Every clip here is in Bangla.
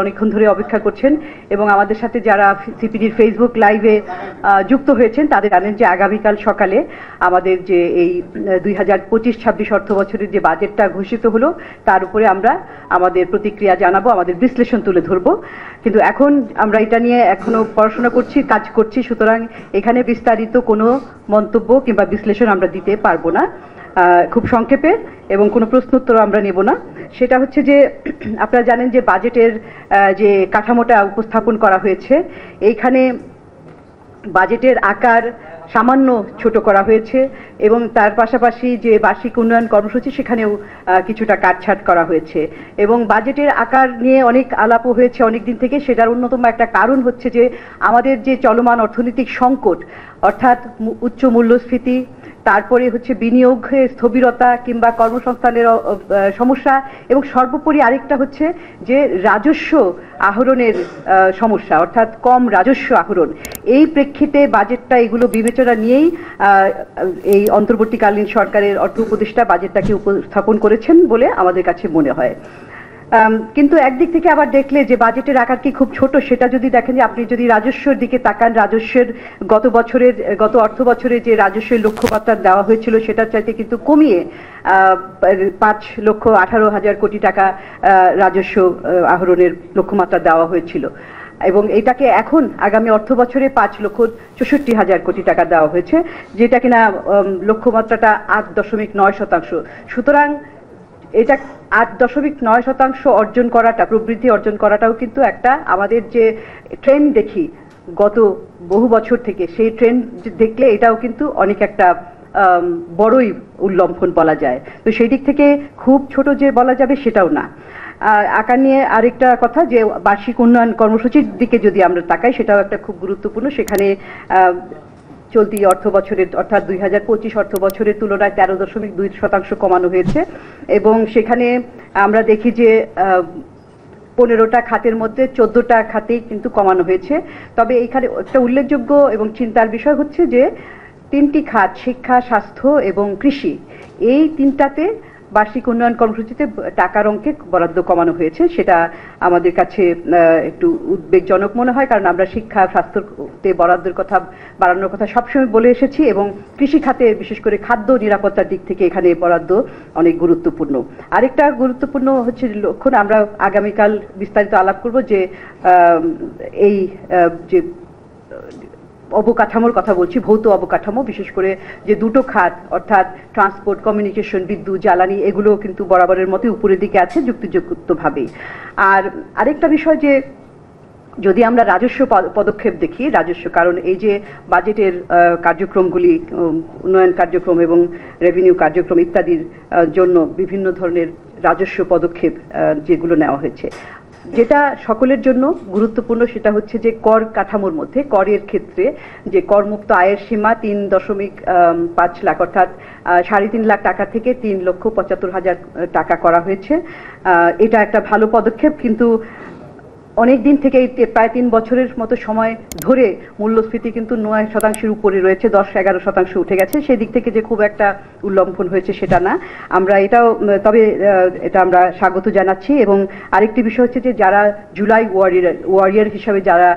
অনেকক্ষণ ধরে অপেক্ষা করছেন এবং আমাদের সাথে যারা সিপিডির ফেসবুক লাইভে যুক্ত হয়েছেন তাদের জানেন যে আগামীকাল সকালে আমাদের যে এই 2025-26 অর্থ বছরের যে বাজেটটা ঘোষিত হলো তার উপরে আমরা আমাদের প্রতিক্রিয়া জানাবো, আমাদের বিশ্লেষণ তুলে ধরবো। কিন্তু এখন আমরা এটা নিয়ে এখনো পড়াশোনা করছি, কাজ করছি, সুতরাং এখানে বিস্তারিত কোনো মন্তব্য কিংবা বিশ্লেষণ আমরা দিতে পারবো না। খুব সংক্ষেপে এবং কোনো প্রশ্নোত্তর আমরা নেব না। সেটা হচ্ছে যে আপনারা জানেন যে বাজেটের যে কাঠামোটা উপস্থাপন করা হয়েছে, এইখানে বাজেটের আকার সামান্য ছোট করা হয়েছে এবং তার পাশাপাশি যে বার্ষিক উন্নয়ন কর্মসূচি সেখানেও কিছুটা কাটছাট করা হয়েছে এবং বাজেটের আকার নিয়ে অনেক আলাপও হয়েছে অনেক দিন থেকে। সেটার অন্যতম একটা কারণ হচ্ছে যে আমাদের যে চলমান অর্থনৈতিক সংকট, অর্থাৎ উচ্চ মূল্যস্ফীতি, তারপরে হচ্ছে বিনিয়োগে স্থবিরতা কিংবা কর্মসংস্থানের সমস্যা এবং সর্বোপরি আরেকটা হচ্ছে যে রাজস্ব আহরণের সমস্যা, অর্থাৎ কম রাজস্ব আহরণ। এই প্রেক্ষিতে বাজেটটা এগুলো বিবেচনা নিয়েই এই অন্তর্বর্তীকালীন সরকারের অর্থ উপদেষ্টা বাজেটটাকে উপস্থাপন করেছেন বলে আমাদের কাছে মনে হয়। কিন্তু একদিক থেকে আবার দেখলে যে বাজেটের আকার কি খুব ছোট, সেটা যদি দেখেন যে আপনি যদি রাজস্বের দিকে তাকান, রাজস্বের গত অর্থ বছরে যে রাজস্বের লক্ষ্যমাত্রা দেওয়া হয়েছিল সেটার চাইতে কিন্তু কমিয়ে 5,18,000 কোটি টাকা রাজস্ব আহরণের লক্ষ্যমাত্রা দেওয়া হয়েছিল এবং এটাকে এখন আগামী অর্থ বছরে 5,64,000 কোটি টাকা দেওয়া হয়েছে, যেটা কিনা লক্ষ্যমাত্রাটা 8.9%। সুতরাং এটা 8.9% অর্জন করাটা, প্রবৃদ্ধি অর্জন করাটাও কিন্তু একটা আমাদের যে ট্রেন্ড দেখি গত বহু বছর থেকে, সেই ট্রেন্ড দেখলে এটাও কিন্তু অনেক একটা বড়ই উল্লম্ফন বলা যায়। তো সেই দিক থেকে খুব ছোট যে বলা যাবে সেটাও না। আকার নিয়ে আরেকটা কথা, যে বার্ষিক উন্নয়ন কর্মসূচির দিকে যদি আমরা তাকাই সেটাও একটা খুব গুরুত্বপূর্ণ। সেখানে চলতি অর্থ বছরের অর্থাৎ 2025 অর্থ বছরের তুলনায় 13.2% কমানো হয়েছে এবং সেখানে আমরা দেখি যে 15টা খাতের মধ্যে 14টা খাতেই কিন্তু কমানো হয়েছে। তবে এইখানে একটা উল্লেখযোগ্য এবং চিন্তার বিষয় হচ্ছে যে 3টি খাত, শিক্ষা, স্বাস্থ্য এবং কৃষি, এই 3টাতে বার্ষিক উন্নয়ন কর্মসূচিতে টাকার অঙ্কে বরাদ্দ কমানো হয়েছে। সেটা আমাদের কাছে একটু উদ্বেগজনক মনে হয়, কারণ আমরা শিক্ষা, স্বাস্থ্যতে বরাদ্দের কথা বাড়ানোর কথা সবসময় বলে এসেছি এবং কৃষি খাতে বিশেষ করে খাদ্য নিরাপত্তার দিক থেকে এখানে বরাদ্দ অনেক গুরুত্বপূর্ণ। আরেকটা গুরুত্বপূর্ণ হচ্ছে লক্ষণ, আমরা আগামীকাল বিস্তারিত আলাপ করব যে এই যে অবকাঠামোর কথা বলছি, ভৌত অবকাঠামো, বিশেষ করে যে দুটো খাত অর্থাৎ ট্রান্সপোর্ট, কমিউনিকেশন, বিদ্যুৎ, জ্বালানি, এগুলো কিন্তু বরাবরের মতোই উপরের দিকে আছে যুক্তিযুক্তভাবেই। আর আরেকটা বিষয় যে যদি আমরা রাজস্ব পদক্ষেপ দেখি, রাজস্ব, কারণ এই যে বাজেটের কার্যক্রমগুলি, উন্নয়ন কার্যক্রম এবং রেভিনিউ কার্যক্রম ইত্যাদির জন্য বিভিন্ন ধরনের রাজস্ব পদক্ষেপ যেগুলো নেওয়া হয়েছে, যেটা সকলের জন্য গুরুত্বপূর্ণ সেটা হচ্ছে যে কর কাঠামোর মধ্যে করের ক্ষেত্রে যে করমুক্ত আয়ের সীমা 3.5 লাখ অর্থাৎ 3.5 লাখ টাকা থেকে 3,75,000 টাকা করা হয়েছে। এটা একটা ভালো পদক্ষেপ, কিন্তু অনেক দিন থেকে প্রায় 3 বছরের মতো সময় ধরে মূল্যস্ফীতি কিন্তু 9% উপরে রয়েছে, 10-11% উঠে গেছে। সেই দিক থেকে যে খুব একটা উল্লম্ফন হয়েছে সেটা না, আমরা এটাও, তবে এটা আমরা স্বাগত জানাচ্ছি। এবং আরেকটি বিষয় হচ্ছে যে যারা জুলাই ওয়ারিয়ার হিসাবে যারা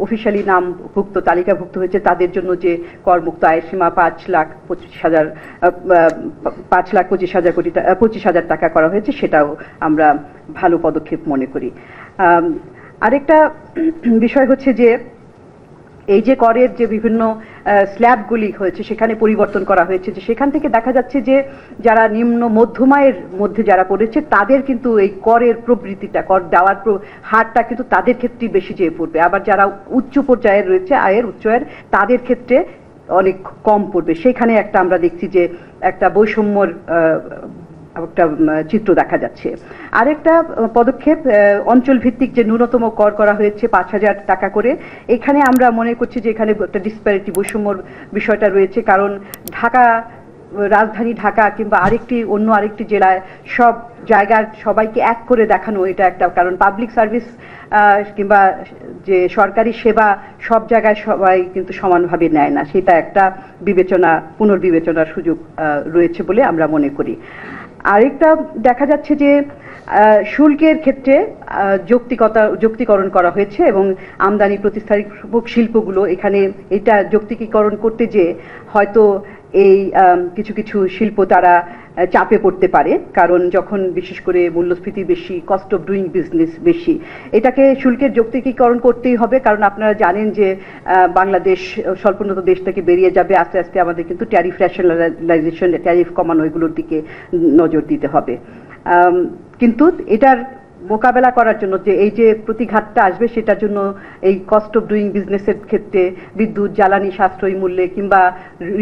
অফিসিয়ালি নামভুক্ত, তালিকাভুক্ত হয়েছে, তাদের জন্য যে করমুক্ত আয়ের সীমা 5,25,000 টাকা করা হয়েছে, সেটাও আমরা ভালো পদক্ষেপ মনে করি। আরেকটা বিষয় হচ্ছে যে এই যে করের যে বিভিন্ন স্ল্যাবগুলি হয়েছে সেখানে পরিবর্তন করা হয়েছে, যে সেখান থেকে দেখা যাচ্ছে যে যারা নিম্ন মধ্যম আয়ের মধ্যে যারা পড়েছে তাদের কিন্তু এই করের প্রবৃত্তিটা, কর দেওয়ার হারটা কিন্তু তাদের ক্ষেত্রেই বেশি যেয়ে পড়বে। আবার যারা উচ্চ পর্যায়ের রয়েছে, উচ্চ আয়ের, তাদের ক্ষেত্রে অনেক কম পড়বে। সেখানে একটা আমরা দেখছি যে একটা বৈষম্যর একটা চিত্র দেখা যাচ্ছে। আরেকটা পদক্ষেপ, অঞ্চল ভিত্তিক যে ন্যূনতম কর করা হয়েছে 5,000 টাকা করে, এখানে আমরা মনে করছি যে এখানে একটা ডিসপ্যারিটি, বৈষম্যর বিষয়টা রয়েছে। কারণ রাজধানী ঢাকা কিংবা অন্য আরেকটি জেলায় সব জায়গার সবাইকে এক করে দেখানো, এটা একটা, কারণ পাবলিক সার্ভিস কিংবা যে সরকারি সেবা সব জায়গায় সবাই কিন্তু সমানভাবে নেয় না, সেটা একটা পুনর্বিবেচনার সুযোগ রয়েছে বলে আমরা মনে করি। আরেকটা দেখা যাচ্ছে যে শুল্কের ক্ষেত্রে যৌক্তিকরণ করা হয়েছে এবং আমদানি প্রতিস্থাপক শিল্পগুলো এখানে এটা যৌক্তিকীকরণ করতে যে হয়তো এই কিছু কিছু শিল্প তারা চাপে পড়তে পারে, কারণ যখন বিশেষ করে মূল্যস্ফীতি বেশি, কস্ট অফ ডুইং বিজনেস বেশি, এটাকে শুল্কের যৌক্তিকীকরণ করতেই হবে। কারণ আপনারা জানেন যে বাংলাদেশ স্বল্পোন্নত দেশ থেকে বেরিয়ে যাবে, আস্তে আস্তে আমাদের কিন্তু ট্যারিফ রেশনালাইজেশন, ট্যারিফ কমানো এগুলোর দিকে নজর দিতে হবে। কিন্তু এটার মোকাবেলা করার জন্য যে এই যে প্রতিঘাতটা আসবে সেটার জন্য এই কস্ট অফ ডুইং বিজনেসের ক্ষেত্রে বিদ্যুৎ জ্বালানি সাশ্রয়ী মূল্যে কিংবা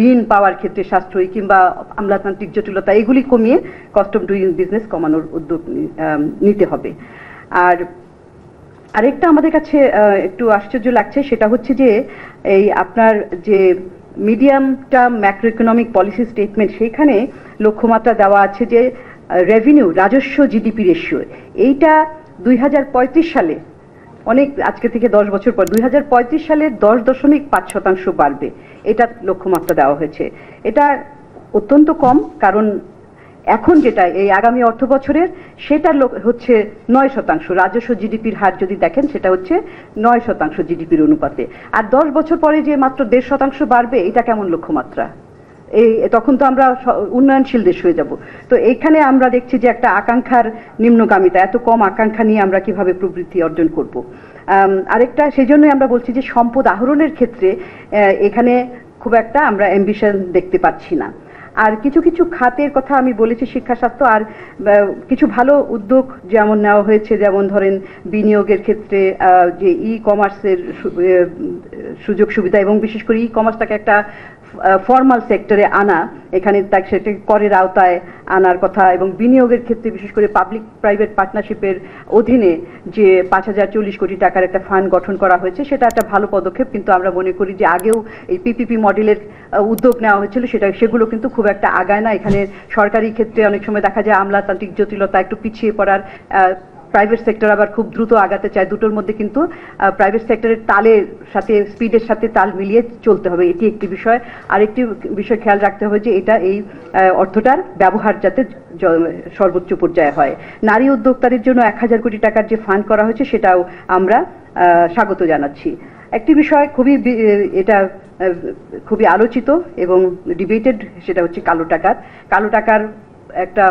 ঋণ পাওয়ার ক্ষেত্রে সাশ্রয়ী কিংবা আমলাতান্ত্রিক জটিলতা এগুলি কমিয়ে কস্ট অফ ডুইং বিজনেস কমানোর উদ্যোগ নিতে হবে। আর আরেকটা আমাদের কাছে একটু আশ্চর্য লাগছে, সেটা হচ্ছে যে এই আপনার যে medium term macro economic policy statement, সেইখানে লক্ষ্যমাত্রা দেওয়া আছে যে রেভিনিউ রাজস্ব জিডিপি রেশিও, এইটা 2035 সালে, অনেক আজকে থেকে 10 বছর পর 2035 সালে 10.5% বাড়বে, এটা লক্ষ্যমাত্রা দেওয়া হয়েছে। এটা অত্যন্ত কম, কারণ এখন যেটা এই আগামী অর্থ বছরের সেটা হচ্ছে 9%। রাজস্ব জিডিপির হার যদি দেখেন সেটা হচ্ছে 9% জিডিপির অনুপাতে। আর 10 বছর পরে যে মাত্র 1.5% বাড়বে, এটা কেমন লক্ষ্যমাত্রা? তখন তো আমরা উন্নয়নশীল দেশ হয়ে যাব। তো এইখানে আমরা দেখছি যে একটা আকাঙ্ক্ষার নিম্নগামিতা, এত কম আকাঙ্ক্ষা নিয়ে আমরা কিভাবে প্রবৃদ্ধি অর্জন করব। আরেকটা সেই জন্যই আমরা বলছি যে সম্পদ আহরণের ক্ষেত্রে এখানে খুব একটা আমরা অ্যাম্বিশন দেখতে পাচ্ছি না। আর কিছু কিছু খাতের কথা আমি বলেছি, শিক্ষা স্বাস্থ্য, আর কিছু ভালো উদ্যোগ যেমন নেওয়া হয়েছে, যেমন ধরেন বিনিয়োগের ক্ষেত্রে যে ই কমার্সের সুযোগ সুবিধা এবং বিশেষ করে ই কমার্সটাকে একটা ফর্মাল সেক্টরে আনা, এখানে সেটা করের আওতায় আনার কথা, এবং বিনিয়োগের ক্ষেত্রে বিশেষ করে পাবলিক প্রাইভেট পার্টনারশিপের অধীনে যে 5040 কোটি টাকার একটা ফান্ড গঠন করা হয়েছে, সেটা একটা ভালো পদক্ষেপ। কিন্তু আমরা মনে করি যে আগেও এই পিপিপি মডেলের উদ্যোগ নেওয়া হয়েছিল, সেগুলো কিন্তু খুব একটা আগায় না। এখানে সরকারি ক্ষেত্রে অনেক সময় দেখা যায় আমলাতান্ত্রিক জটিলতা, একটু পিছিয়ে পড়ার, প্রাইভেট সেক্টর আবার খুব দ্রুত আগাতে চায়। দুটোর মধ্যে কিন্তু প্রাইভেট সেক্টরের তালের সাথে, স্পিডের সাথে তাল মিলিয়ে চলতে হবে, এটি একটি বিষয়। আরেকটি বিষয় খেয়াল রাখতে হবে যে এটা এই অর্থটার ব্যবহার যাতে সর্বোচ্চ পর্যায়ে হয়। নারী উদ্যোক্তাদের জন্য 1000 কোটি টাকার যে ফান্ড করা হয়েছে, সেটাও আমরা স্বাগত জানাচ্ছি। একটি বিষয় এটা খুবই আলোচিত এবং ডিবেটেড, সেটা হচ্ছে কালো টাকার একটা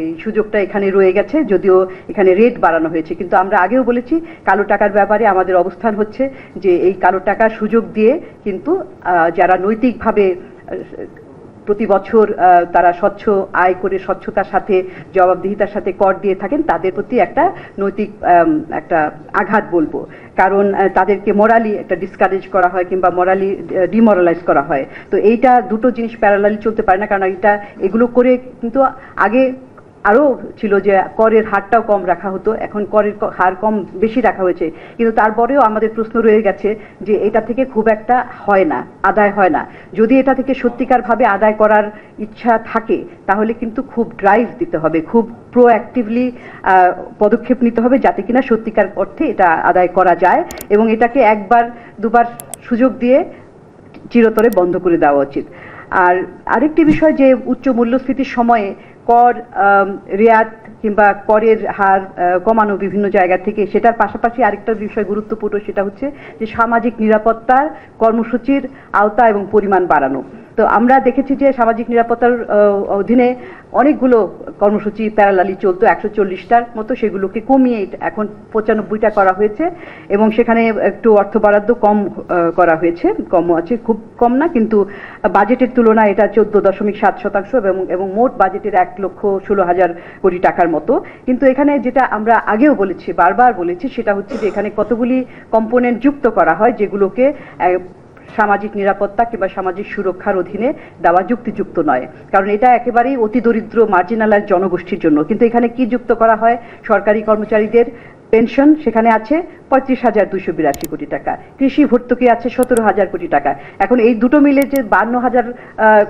এই সুযোগটা এখানে রয়ে গেছে, যদিও এখানে রেট বাড়ানো হয়েছে। কিন্তু আমরা আগেও বলেছি কালো টাকার ব্যাপারে আমাদের অবস্থান হচ্ছে যে এই কালো টাকার সুযোগ দিয়ে কিন্তু যারা নৈতিকভাবে প্রতি বছর তারা স্বচ্ছ আয় করে স্বচ্ছতার সাথে জবাবদিহিতার সাথে কর দিয়ে থাকেন, তাদের প্রতি একটা নৈতিক একটা আঘাত বলবো। কারণ তাদেরকে মোরালি একটা ডিসকারেজ করা হয় কিংবা মোরালি ডিমোরালাইজ করা হয়। তো এইটা দুটো জিনিস প্যারালালি চলতে পারে না, কারণ এগুলো করে কিন্তু আগে আরও ছিল যে করের হারটাও কম রাখা হতো, এখন করের হার বেশি রাখা হয়েছে। কিন্তু তারপরেও আমাদের প্রশ্ন রয়ে গেছে যে এটা থেকে খুব একটা আদায় হয় না। যদি এটা থেকে সত্যিকারভাবে আদায় করার ইচ্ছা থাকে, তাহলে কিন্তু খুব ড্রাইভ দিতে হবে, খুব প্রোঅ্যাক্টিভলি পদক্ষেপ নিতে হবে, যাতে কিনা সত্যিকার অর্থে এটা আদায় করা যায়, এবং এটাকে একবার দুবার সুযোগ দিয়ে চিরতরে বন্ধ করে দেওয়া উচিত। আর আরেকটি বিষয়, যে উচ্চ মূল্যস্ফীতির সময়ে কর রেয়াত কিংবা করের হার কমানো বিভিন্ন জায়গা থেকে, সেটার পাশাপাশি আরেকটা বিষয় গুরুত্বপূর্ণ, সেটা হচ্ছে যে সামাজিক নিরাপত্তার কর্মসূচির আওতা এবং পরিমাণ বাড়ানো। তো আমরা দেখেছি যে সামাজিক নিরাপত্তার অধীনে অনেকগুলো কর্মসূচি প্যারালালি চলতো, 140টার মতো, সেগুলোকে কমিয়ে এখন 95টা করা হয়েছে, এবং সেখানে একটু অর্থ বরাদ্দ কম করা হয়েছে, কম আছে, খুব কম না, কিন্তু বাজেটের তুলনায় এটা 14.7% এবং মোট বাজেটের 1,16,000 কোটি টাকার মতো। কিন্তু এখানে যেটা আমরা আগেও বলেছি, বারবার বলেছি, সেটা হচ্ছে যে এখানে কতগুলি কম্পোনেন্ট যুক্ত করা হয় যেগুলোকে সামাজিক নিরাপত্তা কিংবা সামাজিক সুরক্ষার অধীনে দেওয়া যুক্তিযুক্ত নয়, কারণ এটা একেবারেই অতি দরিদ্র মার্জিনালাইজ জনগোষ্ঠীর জন্য। কিন্তু এখানে কি যুক্ত করা হয়? সরকারি কর্মচারীদের পেনশন সেখানে আছে 35,282 কোটি টাকা, কৃষি ভর্তুকি আছে 17,000 কোটি টাকা। এখন এই দুটো মিলে যে 52,000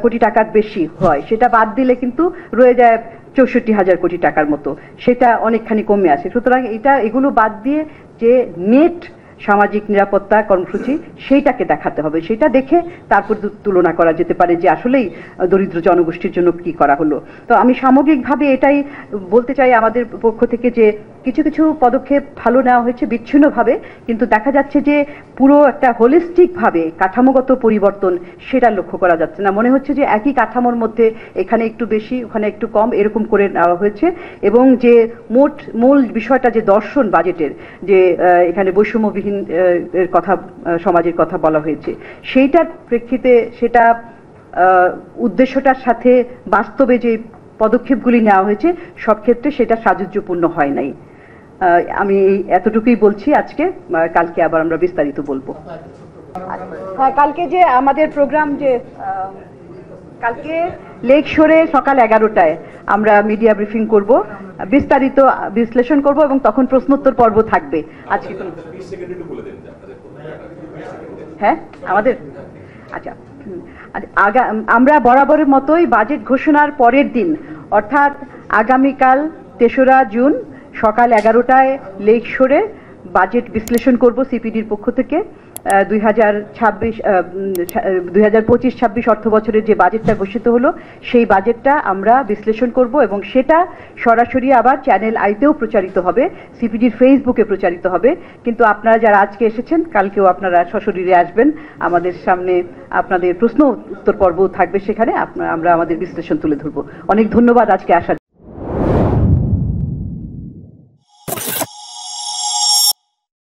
কোটি টাকার বেশি হয়, সেটা বাদ দিলে কিন্তু রয়ে যায় 64,000 কোটি টাকার মতো, সেটা অনেকখানি কমে আসে। সুতরাং এগুলো বাদ দিয়ে যে নেট সামাজিক নিরাপত্তা কর্মসূচি সেইটাকে দেখাতে হবে, সেটা দেখে তারপর তুলনা করা যেতে পারে যে আসলেই দরিদ্র জনগোষ্ঠীর জন্য কি করা হলো। তো আমি সামগ্রিকভাবে এটাই বলতে চাই আমাদের পক্ষ থেকে যে কিছু কিছু পদক্ষেপ ভালো নেওয়া হয়েছে বিচ্ছিন্নভাবে, কিন্তু দেখা যাচ্ছে যে পুরো একটা হোলিস্টিকভাবে কাঠামোগত পরিবর্তন সেটা লক্ষ্য করা যাচ্ছে না। মনে হচ্ছে যে একই কাঠামোর মধ্যে এখানে একটু বেশি ওখানে একটু কম এরকম করে নেওয়া হয়েছে, এবং যে মূল বিষয়টা যে দর্শন বাজেটের যে এখানে বৈষম্যবিহীন এর কথা সমাজের কথা বলা হয়েছে, সেইটার প্রেক্ষিতে সেটা উদ্দেশ্যটার সাথে বাস্তবে যে পদক্ষেপগুলি নেওয়া হয়েছে সব ক্ষেত্রে সেটা সাযুজ্যপূর্ণ হয় নাই। আমি এতটুকুই বলছি আজকে, কালকে আবার আমরা বিস্তারিত বলবো। হ্যাঁ, কালকে যে আমাদের প্রোগ্রাম যে কালকে লেক শোরে সকাল 11টায় আমরা মিডিয়া ব্রিফিং করব, বিস্তারিত বিশ্লেষণ করব এবং তখন প্রশ্নোত্তর পর্ব থাকবে। আজকে হ্যাঁ আমাদের আচ্ছা আমরা বরাবরের মতোই বাজেট ঘোষণার পরের দিন অর্থাৎ আগামীকাল ৩রা জুন সকাল 11টায় লেক শোরে বাজেট বিশ্লেষণ করব সিপিডির পক্ষ থেকে। 2025-26 অর্থ বছরের যে বাজেটটা ঘোষিত হলো সেই বাজেটটা আমরা বিশ্লেষণ করব এবং সেটা সরাসরি আবার চ্যানেল আইতেও প্রচারিত হবে, সিপিডির ফেসবুকে প্রচারিত হবে। কিন্তু আপনারা যারা আজকে এসেছেন কালকেও আপনারা সশরীরে আসবেন, আমাদের সামনে আপনাদের প্রশ্ন উত্তর পর্ব থাকবে, সেখানে আমরা আমাদের বিশ্লেষণ তুলে ধরবো। অনেক ধন্যবাদ আজকে আসার